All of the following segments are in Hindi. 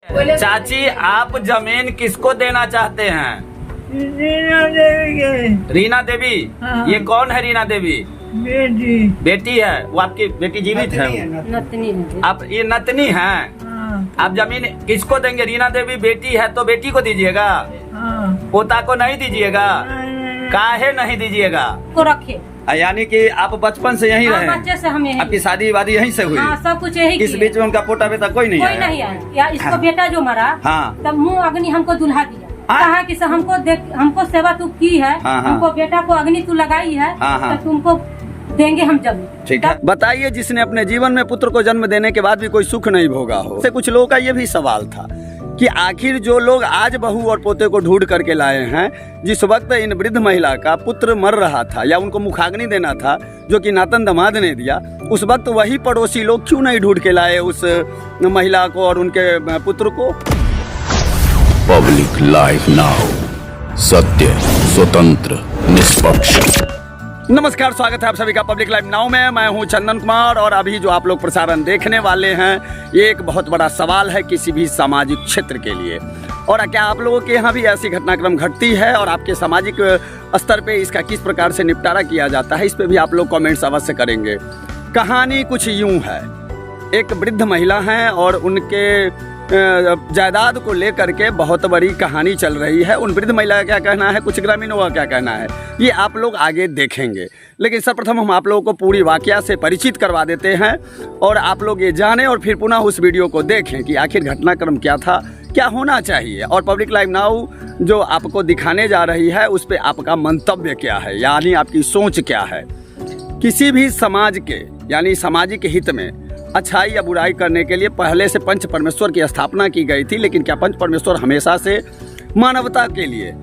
चाची, आप जमीन किसको देना चाहते हैं? रीना देवी। रीना देवी? हाँ। ये कौन है रीना देवी? बेटी। बेटी है? वो आपकी बेटी जीवित है? नतनी है। आप ये नतनी हैं? हाँ। आप जमीन किसको देंगे? रीना देवी बेटी है तो बेटी को दीजिएगा, हाँ। पोता को नहीं दीजिएगा? काहे नहीं दीजिएगा? को रखे। यानी कि आप बचपन से यहीं हाँ, रहे? बच्चे से हम यहीं। आपकी शादी वादी यहीं से हुई? हाँ, सब कुछ यही इस बीच में उनका पोता बेटा कोई नहीं कोई आया? नहीं आया। या इसको बेटा जो मरा, हाँ। तब मुँह अग्नि हमको दुल्हा दिया। हाँ। कहा कि हमको देख, हमको सेवा तू की है, हाँ, हाँ। हमको बेटा को अग्नि तू लगाई है, हाँ, हाँ। तो तुमको देंगे हम जमीन। ठीक है, बताइए, जिसने अपने जीवन में पुत्र को जन्म देने के बाद भी कोई सुख नहीं भोगा हो। से कुछ लोगों का ये भी सवाल था कि आखिर जो लोग आज बहू और पोते को ढूंढ करके लाए हैं, जिस वक्त इन वृद्ध महिला का पुत्र मर रहा था या उनको मुखाग्नि देना था जो कि नातन दामाद ने दिया, उस वक्त वही पड़ोसी लोग क्यों नहीं ढूंढ के लाए उस महिला को और उनके पुत्र को? पब्लिक लाइफ नाउ, सत्य, स्वतंत्र, निष्पक्ष। नमस्कार, स्वागत है आप सभी का पब्लिक लाइव नाउ में। मैं हूं चंदन कुमार और अभी जो आप लोग प्रसारण देखने वाले हैं, ये एक बहुत बड़ा सवाल है किसी भी सामाजिक क्षेत्र के लिए। और क्या आप लोगों के यहाँ भी ऐसी घटनाक्रम घटती है और आपके सामाजिक स्तर पे इसका किस प्रकार से निपटारा किया जाता है, इस पे भी आप लोग कमेंट्स अवश्य करेंगे। कहानी कुछ यूं है, एक वृद्ध महिला हैं और उनके जायदाद को लेकर के बहुत बड़ी कहानी चल रही है। उन वृद्ध महिला का क्या कहना है, कुछ ग्रामीणों का क्या कहना है, ये आप लोग आगे देखेंगे। लेकिन सर्वप्रथम हम आप लोगों को पूरी वाकया से परिचित करवा देते हैं और आप लोग ये जानें और फिर पुनः उस वीडियो को देखें कि आखिर घटनाक्रम क्या था, क्या होना चाहिए और पब्लिक लाइव नाउ जो आपको दिखाने जा रही है उस पर आपका मंतव्य क्या है, यानी आपकी सोच क्या है। किसी भी समाज के यानी सामाजिक हित में अच्छाई या बुराई करने के लिए पहले से पंच परमेश्वर की स्थापना की गई थी, लेकिन क्या पंच परमेश्वर हमेशा से मानवता के लिए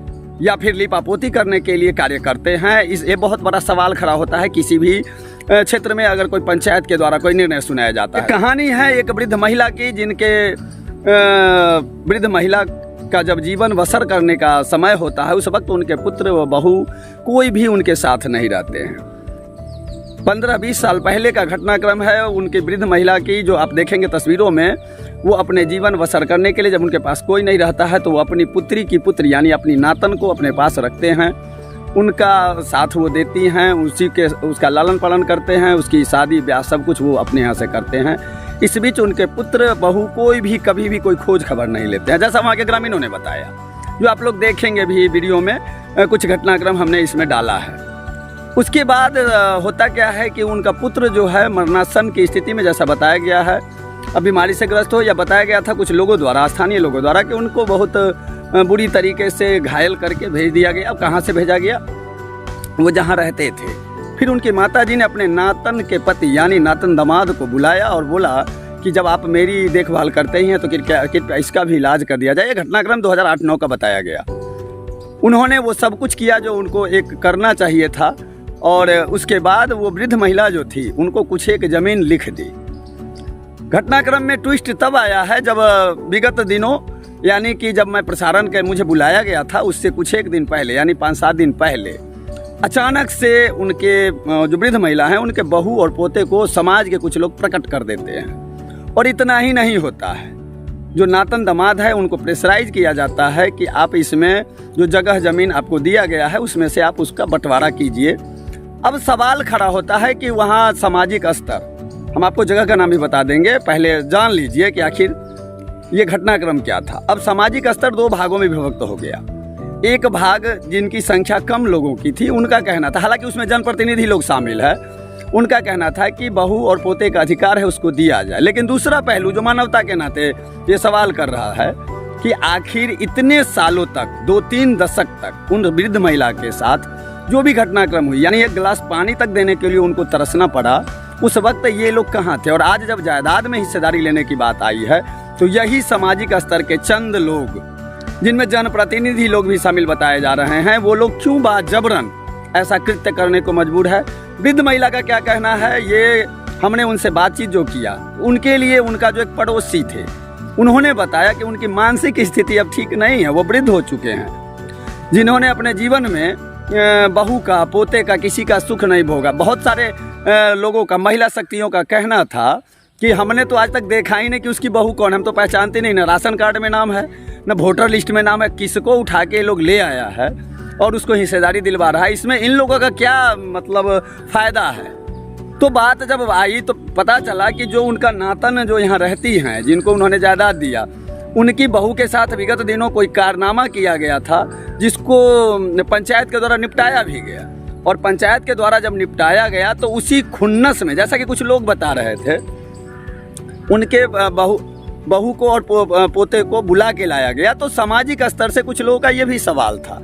या फिर लिपापोती करने के लिए कार्य करते हैं? ये बहुत बड़ा सवाल खड़ा होता है किसी भी क्षेत्र में अगर कोई पंचायत के द्वारा कोई निर्णय सुनाया जाता है। कहानी है एक वृद्ध महिला की, जिनके वृद्ध महिला का जब जीवन बसर करने का समय होता है उस वक्त उनके पुत्र व बहू कोई भी उनके साथ नहीं रहते हैं। 15-20 साल पहले का घटनाक्रम है उनकी वृद्ध महिला की, जो आप देखेंगे तस्वीरों में। वो अपने जीवन बसर करने के लिए जब उनके पास कोई नहीं रहता है तो वो अपनी पुत्री की पुत्री यानी अपनी नातन को अपने पास रखते हैं, उनका साथ वो देती हैं, उसका लालन पालन करते हैं, उसकी शादी ब्याह सब कुछ वो अपने यहाँ से करते हैं। इस बीच उनके पुत्र बहू कोई भी कभी भी कोई खोज खबर नहीं लेते हैं, जैसा वहाँ के ग्रामीणों ने बताया, जो आप लोग देखेंगे भी वीडियो में। कुछ घटनाक्रम हमने इसमें डाला है। उसके बाद होता क्या है कि उनका पुत्र जो है मरणासन की स्थिति में, जैसा बताया गया है, अब बीमारी से ग्रस्त हो, या बताया गया था कुछ लोगों द्वारा, स्थानीय लोगों द्वारा, कि उनको बहुत बुरी तरीके से घायल करके भेज दिया गया। अब कहाँ से भेजा गया? वो जहाँ रहते थे। फिर उनकी माताजी ने अपने नातन के पति यानी नातन दामाद को बुलाया और बोला कि जब आप मेरी देखभाल करते ही हैं तो कृपया इसका भी इलाज कर दिया जाए। ये घटनाक्रम 2008-9 का बताया गया। उन्होंने वो सब कुछ किया जो उनको एक करना चाहिए था और उसके बाद वो वृद्ध महिला जो थी उनको कुछ एक जमीन लिख दी। घटनाक्रम में ट्विस्ट तब आया है जब विगत दिनों यानी कि जब मैं प्रसारण के मुझे बुलाया गया था उससे कुछ एक दिन पहले यानी 5-7 दिन पहले अचानक से उनके जो वृद्ध महिला हैं उनके बहू और पोते को समाज के कुछ लोग प्रकट कर देते हैं। और इतना ही नहीं होता है, जो नातन दामाद है उनको प्रेशराइज किया जाता है कि आप इसमें जो जगह जमीन आपको दिया गया है उसमें से आप उसका बंटवारा कीजिए। अब सवाल खड़ा होता है कि वहाँ सामाजिक स्तर, हम आपको जगह का नाम भी बता देंगे, पहले जान लीजिए कि आखिर ये घटनाक्रम क्या था। अब सामाजिक स्तर 2 भागों में विभक्त हो गया। एक भाग जिनकी संख्या कम लोगों की थी, उनका कहना था, हालांकि उसमें जनप्रतिनिधि लोग शामिल है, उनका कहना था कि बहू और पोते का अधिकार है उसको दिया जाए। लेकिन दूसरा पहलू जो मानवता के नाते ये सवाल कर रहा है कि आखिर इतने सालों तक 2-3 दशक तक उन वृद्ध महिला के साथ जो भी घटनाक्रम हुई, यानी एक गिलास पानी तक देने के लिए उनको तरसना पड़ा, उस वक्त ये लोग कहाँ थे? और आज जब जायदाद में हिस्सेदारी लेने की बात आई है तो यही सामाजिक स्तर के चंद लोग, जिनमें जनप्रतिनिधि लोग भी शामिल बताए जा रहे हैं, वो लोग क्यों बाजबरन ऐसा कृत्य करने को मजबूर है? वृद्ध महिला का क्या कहना है, ये हमने उनसे बातचीत जो किया, उनके लिए उनका जो एक पड़ोसी थे उन्होंने बताया कि उनकी मानसिक स्थिति अब ठीक नहीं है, वो वृद्ध हो चुके हैं, जिन्होंने अपने जीवन में बहू का पोते का किसी का सुख नहीं भोगा। बहुत सारे लोगों का, महिला शक्तियों का कहना था कि हमने तो आज तक देखा ही नहीं कि उसकी बहू कौन है, हम तो पहचानते नहीं, ना राशन कार्ड में नाम है ना वोटर लिस्ट में नाम है, किसको उठा के लोग ले आया है और उसको हिस्सेदारी दिलवा रहा है। इसमें इन लोगों का क्या मतलब फ़ायदा है? तो बात जब आई तो पता चला कि जो उनका नातन जो यहाँ रहती हैं, जिनको उन्होंने जायदाद दिया, उनकी बहू के साथ विगत दिनों कोई कारनामा किया गया था जिसको पंचायत के द्वारा निपटाया भी गया। और पंचायत के द्वारा जब निपटाया गया तो उसी खुन्नस में, जैसा कि कुछ लोग बता रहे थे, उनके बहू को और पोते को बुला के लाया गया। तो सामाजिक स्तर से कुछ लोगों का ये भी सवाल था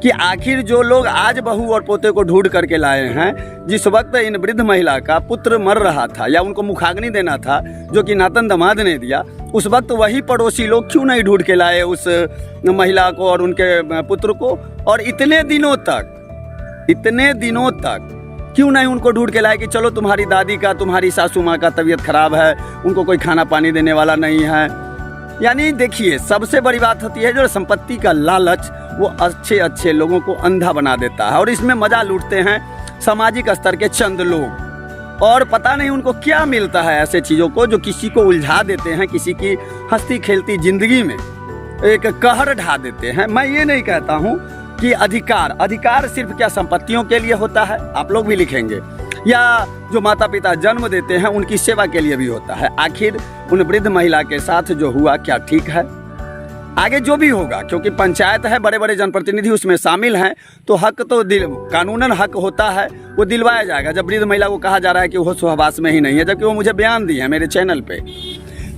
कि आखिर जो लोग आज बहू और पोते को ढूंढ करके लाए हैं, जिस वक्त इन वृद्ध महिला का पुत्र मर रहा था या उनको मुखाग्नि देना था जो कि नातन दामाद ने दिया, उस वक्त वही पड़ोसी लोग क्यों नहीं ढूंढ के लाए उस महिला को और उनके पुत्र को? और इतने दिनों तक क्यों नहीं उनको ढूंढ के लाए कि चलो तुम्हारी दादी का, तुम्हारी सासू माँ का तबीयत खराब है, उनको कोई खाना पानी देने वाला नहीं है। यानी देखिए, सबसे बड़ी बात होती है जो संपत्ति का लालच वो अच्छे अच्छे लोगों को अंधा बना देता है और इसमें मजा लूटते हैं सामाजिक स्तर के चंद लोग। और पता नहीं उनको क्या मिलता है ऐसे चीज़ों को जो किसी को उलझा देते हैं, किसी की हंसती खेलती जिंदगी में एक कहर ढा देते हैं। मैं ये नहीं कहता हूँ कि अधिकार सिर्फ क्या संपत्तियों के लिए होता है, आप लोग भी लिखेंगे, या जो माता पिता जन्म देते हैं उनकी सेवा के लिए भी होता है। आखिर उन वृद्ध महिला के साथ जो हुआ क्या ठीक है? आगे जो भी होगा, क्योंकि पंचायत है, बड़े बड़े जनप्रतिनिधि उसमें शामिल हैं, तो हक तो कानूनन हक होता है, वो दिलवाया जाएगा। जब वृद्ध महिला को कहा जा रहा है कि वो सहवास में ही नहीं है, जबकि वो मुझे बयान दी है मेरे चैनल पे,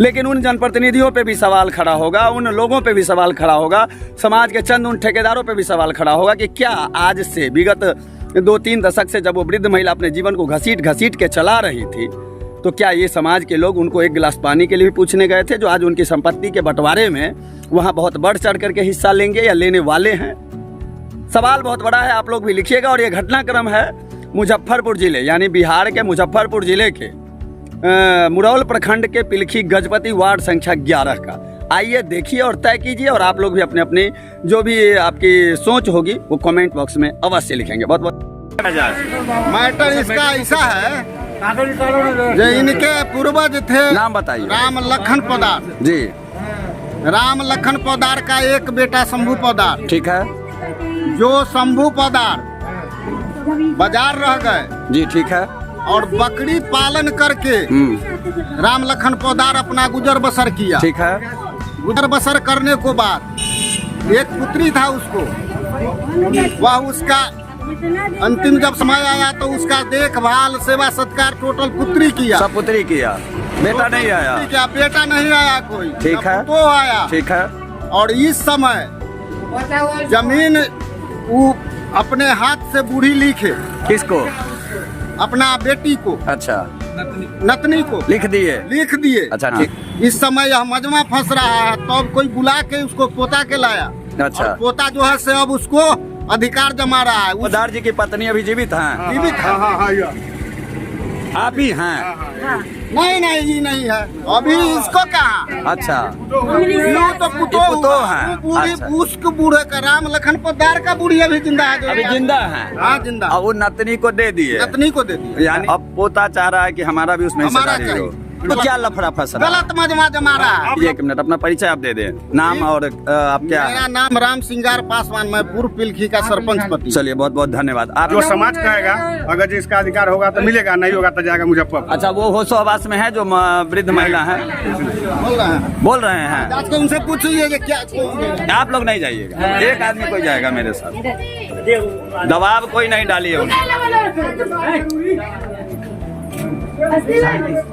लेकिन उन जनप्रतिनिधियों पे भी सवाल खड़ा होगा, उन लोगों पे भी सवाल खड़ा होगा, समाज के चंद उन ठेकेदारों पे भी सवाल खड़ा होगा कि क्या आज से विगत 2-3 दशक से जब वो वृद्ध महिला अपने जीवन को घसीट के चला रही थी, तो क्या ये समाज के लोग उनको एक गिलास पानी के लिए भी पूछने गए थे, जो आज उनकी संपत्ति के बंटवारे में वहाँ बहुत बढ़ चढ़ करके हिस्सा लेंगे या लेने वाले हैं? सवाल बहुत बड़ा है, आप लोग भी लिखिएगा। और ये घटनाक्रम है मुजफ्फरपुर जिले, यानी बिहार के मुजफ्फरपुर जिले के मुरौल प्रखंड के पिलखी गजपति वार्ड संख्या 11 का। आइए देखिए और तय कीजिए, और आप लोग भी अपने अपने जो भी आपकी सोच होगी वो कमेंट बॉक्स में अवश्य लिखेंगे। बहुत बहुत मैटर इसका ऐसा है जो इनके पूर्वज थे, नाम बताइए। राम लखन पोदार जी। राम लखन पोदार का एक बेटा शंभू पोदार, ठीक है जो शंभू पोदार बाजार रह गए जी, ठीक है। और बकरी पालन करके राम लखन पोदार अपना गुजर बसर किया, ठीक है। गुजर बसर करने को बाद एक पुत्री था उसको, वह उसका अंतिम जब समय आया तो उसका देखभाल सेवा सत्कार टोटल पुत्री किया, सब पुत्री किया, बेटा नहीं आया, क्या बेटा नहीं आया कोई, ठीक है। तो आया, ठीक है। और इस समय जमीन वो अपने हाथ से बूढ़ी लिखे, किसको? अपना बेटी को, अच्छा, नतनी को लिख दिए। अच्छा, ठीक। इस समय यह मजमा फंस रहा है, तो अब कोई बुला के उसको पोता के लाया। अच्छा। और पोता जो है से अब उसको अधिकार जमा रहा है। पोदार जी की पत्नी अभी जीवित हैं? जीवित है। आप ही हैं? नहीं ये नहीं है अभी, इसको कहा। अच्छा, ये तो पुतो है। बूढ़ी अच्छा। उसको बूढ़े का राम लखन पोदार का बूढ़ी अभी जिंदा है, अभी जिंदा है। हाँ जिंदा। और वो नतनी को दे दिए, नतनी को दे दी, यानी अब पोता चाह रहा है कि हमारा भी उसमें हमारा हिस्सेदारी हो। चाहिए। तो क्या लफड़ा फंस रहा है? गलत मजमा जमा रहा है। 1 मिनट, अपना परिचय आप दे दें, नाम और आप क्या? मेरा नाम राम सिंगार पासवान, मैं पूर्व पिलखी का सरपंच पति। चलिए, बहुत बहुत धन्यवाद। आप जो समाज कहेगा, अगर जिसका अधिकार होगा तो मिलेगा, नहीं होगा तो जाएगा मुजफ्फरपुर। अच्छा, वो होशो हवास में है जो वृद्ध महिला है, बोल रहे हैं। आज के उनसे पूछिए कि क्या। आप लोग नहीं जाइएगा, एक आदमी कोई जाएगा मेरे साथ, दबाव कोई नहीं डालिए उन्हें।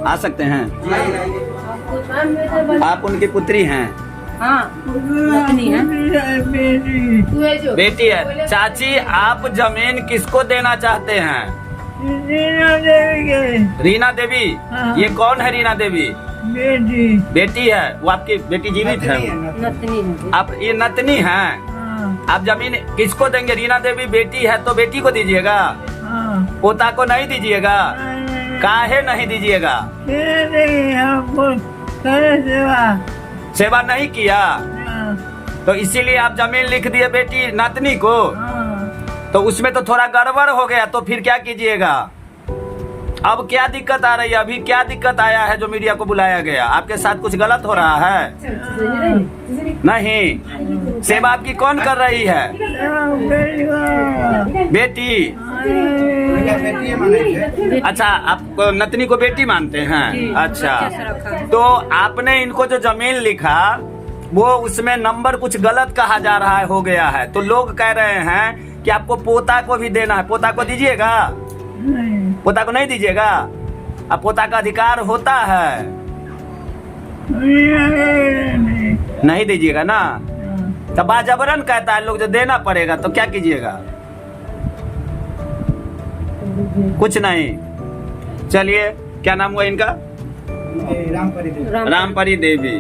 आ सकते हैं? आप उनकी पुत्री हैं? हाँ, नतनी है। बेटी है। चाची, आप जमीन किसको देना चाहते हैं? रीना देवी के। रीना देवी? हाँ। ये कौन है रीना देवी? बेटी है। वो आपकी बेटी जीवित है? नतनी है। आप ये नतनी हैं? हाँ, आप जमीन किसको देंगे? रीना देवी बेटी है तो बेटी को दीजिएगा, हाँ। पोता को नहीं दीजिएगा? काहे नहीं दीजिएगा? हमको करे सेवा नहीं किया, हाँ, तो इसीलिए आप जमीन लिख दिए बेटी नातनी को। हाँ। तो उसमें तो थोड़ा गड़बड़ हो गया, तो फिर क्या कीजिएगा? अब क्या दिक्कत आ रही है? अभी क्या दिक्कत आया है जो मीडिया को बुलाया गया? आपके साथ कुछ गलत हो रहा है? नहीं। सेवा आपकी कौन कर रही है? बेटी। अच्छा, आप नतनी को बेटी मानते हैं? अच्छा, तो आपने इनको जो जमीन लिखा वो उसमें नंबर कुछ गलत कहा जा रहा है, हो गया है, तो लोग कह रहे हैं कि आपको पोता को भी देना है। पोता को दीजिएगा? पोता को नहीं दीजिएगा? अब पोता का अधिकार होता है, नहीं दीजिएगा ना? तो बाजबरन कहता है लोग जो देना पड़ेगा, तो क्या कीजिएगा? कुछ नहीं। चलिए, क्या नाम हुआ इनका? रामपरी देवी,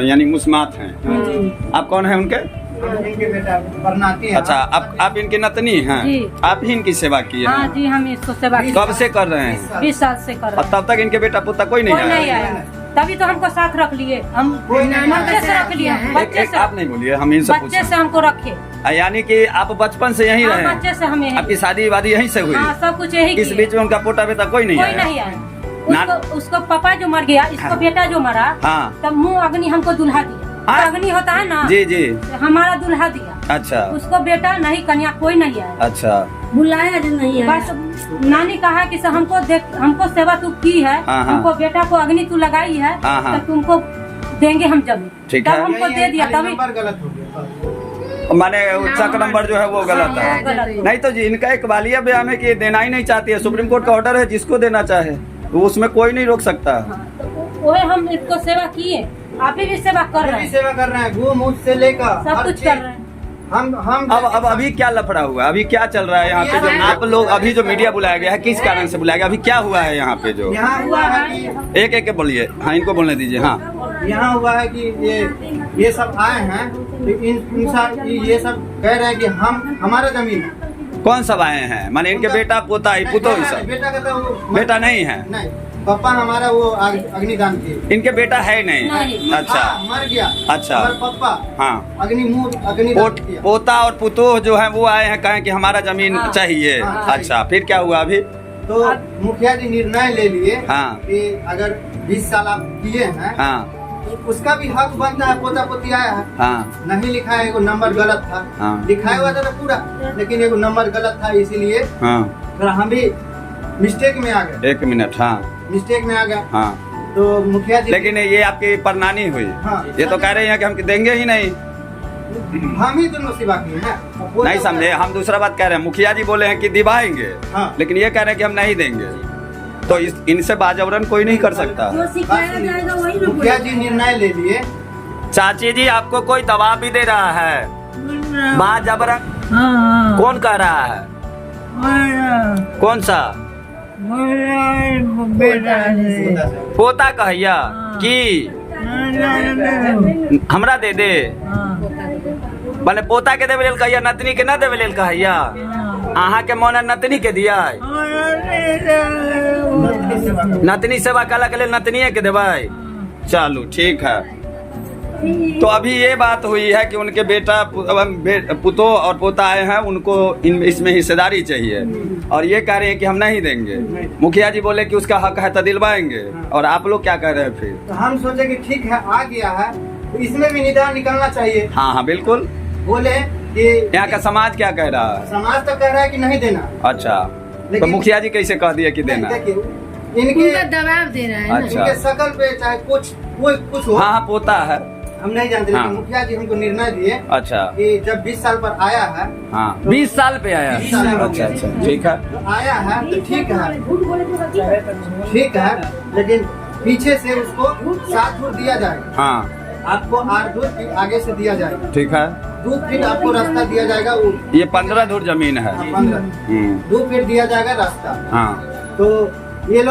यानी मुस्मात हैं। आप कौन है उनके? इनके बेटा परनाती है। अच्छा, आप इनकी नतनी हैं? आप ही इनकी सेवा किए हाँ हैं? जी, हम इसको सेवा कब से कर रहे हैं? 20 साल से कर रहे और हैं। तब तक इनके बेटा पुता कोई नहीं कोई नहीं आया? आया, तभी तो हमको साथ रख लिए। हम बच्चे से रख लिए, बच्चे से, आप नहीं बोलिए, हम इनसे बच्चे पूछे। से हमको रखे। यानी कि आप बचपन से यहीं हाँ, रहे? बच्चे से हम यहीं। आपकी शादी वादी यहीं से हुई? हाँ, सब कुछ यही इस किए। बीच में उनका पोता बेटा कोई नहीं कोई आया? नहीं आया। उसको पापा जो मर गया, इसको हाँ। बेटा जो मरा, हाँ। तब मुँह अग्नि हमको दुल्हा दिया। हाँ। अग्नि होता है ना, जी जी। हमारा दुल्हा दिया। अच्छा उसको बेटा नहीं, कन्या कोई नहीं आया। अच्छा। बुलाया जो नहीं आया। बस नानी कहा कि हमको देख, हमको सेवा तू की है, हाँ, हाँ। हमको बेटा को अग्नि तू लगाई है, हाँ, हाँ। तो तुमको देंगे हम जमीन। ठीक तब है। हमको दे दिया, तभी नंबर गलत हो गया। माने चक नंबर जो है वो गलत है। गलत। नहीं तो जी, इनका एक वालिया बयान है कि ये देना ही नहीं चाहती है। सुप्रीम कोर्ट का ऑर्डर है, जिसको देना चाहे तो उसमें कोई नहीं रोक सकता। वही हम इसको सेवा किए, आप ही भी सेवा कर रहे भी हैं, सेवा कर रहे हैं, गो मूछ से लेकर सब हर कुछ चीज। कर रहे हैं। हम अब अभी क्या लफड़ा हुआ? अभी क्या चल रहा है यहाँ पे? जो आप लोग अभी जो मीडिया बुलाया गया है, किस कारण से बुलाया गया? अभी क्या हुआ है यहाँ पे? जो यहाँ हुआ है कि एक एक के बोलिए। हाँ, इनको बोलने दीजिए। हाँ, यहाँ हुआ है कि ये सब आए हैं, तो ये सब कह रहे हैं कि हम हमारा जमीन है। कौन सब आए हैं? माने इनके बेटा पोता ही पुतो ही सब? बेटा का तो वो बेटा नहीं है? नहीं, पापा हमारा वो अग्निदान किए। इनके बेटा है नहीं? नहीं। अच्छा हाँ, मर गया। अच्छा। हमारे पापा हाँ। अग्निदान किया। पोता और पुतोह जो है वो आए हैं, कहें कि हमारा जमीन हाँ। चाहिए। हाँ। अच्छा, फिर क्या हुआ अभी? तो मुखिया जी निर्णय ले लिए हाँ। कि अगर 20 साल आप किए हैं, हाँ उसका भी हक बनता है। पोता पोती आया है, हाँ नहीं लिखा है, एगो नंबर गलत था। हाँ। लिखाया हुआ था पूरा, लेकिन एगो नंबर गलत था, इसीलिए हाँ। थोड़ा हम भी मिस्टेक में आ गए। 1 मिनट। हाँ मिस्टेक में आ गया। हाँ। तो मुखिया जी, लेकिन ये आपकी परनानी हुई। हाँ। ये तो कह रहे हैं कि हम देंगे ही नहीं। हम ही दोनों सेवा किए हैं। वो नहीं तो- समझे, हम दूसरा बात कह रहे हैं। मुखिया जी बोले हैं कि दिवाएंगे, हाँ। लेकिन ये कह रहे हैं कि हम नहीं देंगे। तो इनसे बाजबरन कोई नहीं कर सकता। मुखिया जी निर्णय ले लिए। चाची जी, आपको कोई दबाव भी दे रहा है? बाजबरन हाँ, कौन कह रहा है? मेरा कौन सा? बेटा है। पोता कहिया कि हमरा दे दे? माने पोता के देवे लेल कहिया, नतनी के ना देवे लेल कहिया? अहाँ के मोने नतनी के दिया? नतनी सेवा काला के लेल नतनिए के देवे? चलो ठीक है। तो अभी ये बात हुई है कि उनके बेटा पुतो और पोता आए हैं, उनको इसमें हिस्सेदारी चाहिए, और ये कह रहे हैं कि हम नहीं देंगे। मुखिया जी बोले कि उसका हक है तो दिलवाएंगे, और आप लोग क्या कह रहे हैं फिर? तो हम सोचे कि ठीक है, आ गया है तो इसमें भी निदान निकलना चाहिए। हाँ हाँ बिल्कुल। बोले कि यहाँ का समाज क्या कह रहा है? समाज तो कह रहा है कि नहीं देना। अच्छा, तो लेकिन- मुखिया जी कैसे कह दिए कि देना? देखिए, इनके दबाव दे रहा है। अच्छा। इनके शकल पे चाहे कुछ हो, हाँ हाँ पोता है। हम नहीं जानते, हाँ। लेकिन मुखिया जी हमको निर्णय दिए अच्छा। कि जब 20 साल पर आया है, हाँ 20 साल पे आया? 20 साल हो अच्छा गए। अच्छा, ठीक है। तो आया है तो ठीक है, लेकिन पीछे से उसको 7 फुट दिया जाएगा। हाँ आपको 8 फुट आगे से दिया जाएगा। ठीक है। 2 फीट आपको रास्ता दिया जाएगा। वो ये 15 धुर जमीन है। 15 2 फीट दिया जाएगा रास्ता। हाँ तो इन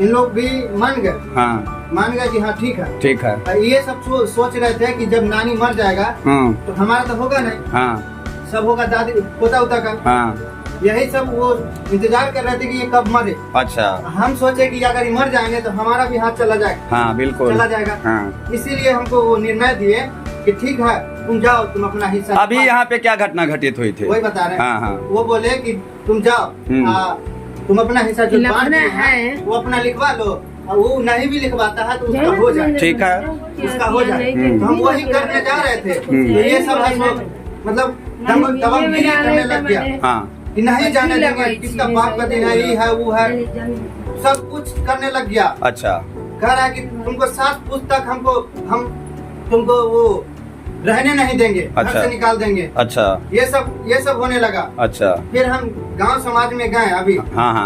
लोग भी मान गए। हाँ मान गए कि हाँ ठीक है। ठीक है। और ये सब सोच रहे थे कि जब नानी मर जाएगा तो हमारा तो होगा नहीं, हाँ सब होगा दादी पोता उता का। हाँ यही सब वो इंतजार कर रहे थे कि ये कब मरे। अच्छा। हम सोचे कि अगर ये मर जाएंगे तो हमारा भी हाथ चला जाएगा। हाँ बिल्कुल चला जाएगा। हाँ। इसीलिए हमको वो निर्णय दिए कि ठीक है, तुम जाओ, तुम अपना हिस्सा। अभी यहाँ पे क्या घटना घटित हुई थी? वही बता रहे हैं। हाँ हाँ। वो बोले कि तुम जाओ, तुम अपना हिस्सा जो बांट लिखना दिए है। हैं, वो अपना लिखवा लो, और वो नहीं भी लिखवाता है तो उसका हो जाए, ठीक है। उसका हो जाए। तो हम वही करने जा रहे थे, तो ये सब है सो मतलब दबंगगिरी करने लग गया हाँ कि नहीं जाने देंगे, किसका बाप का दिन है, ये है वो है, सब कुछ करने लग गया। अच्छा कह रहा है कि तुमको 7 पुस्तक हम तुमको वो रहने नहीं देंगे, घर अच्छा। से निकाल देंगे। अच्छा ये सब होने लगा। अच्छा फिर हम गांव समाज में गए अभी, हाँ हाँ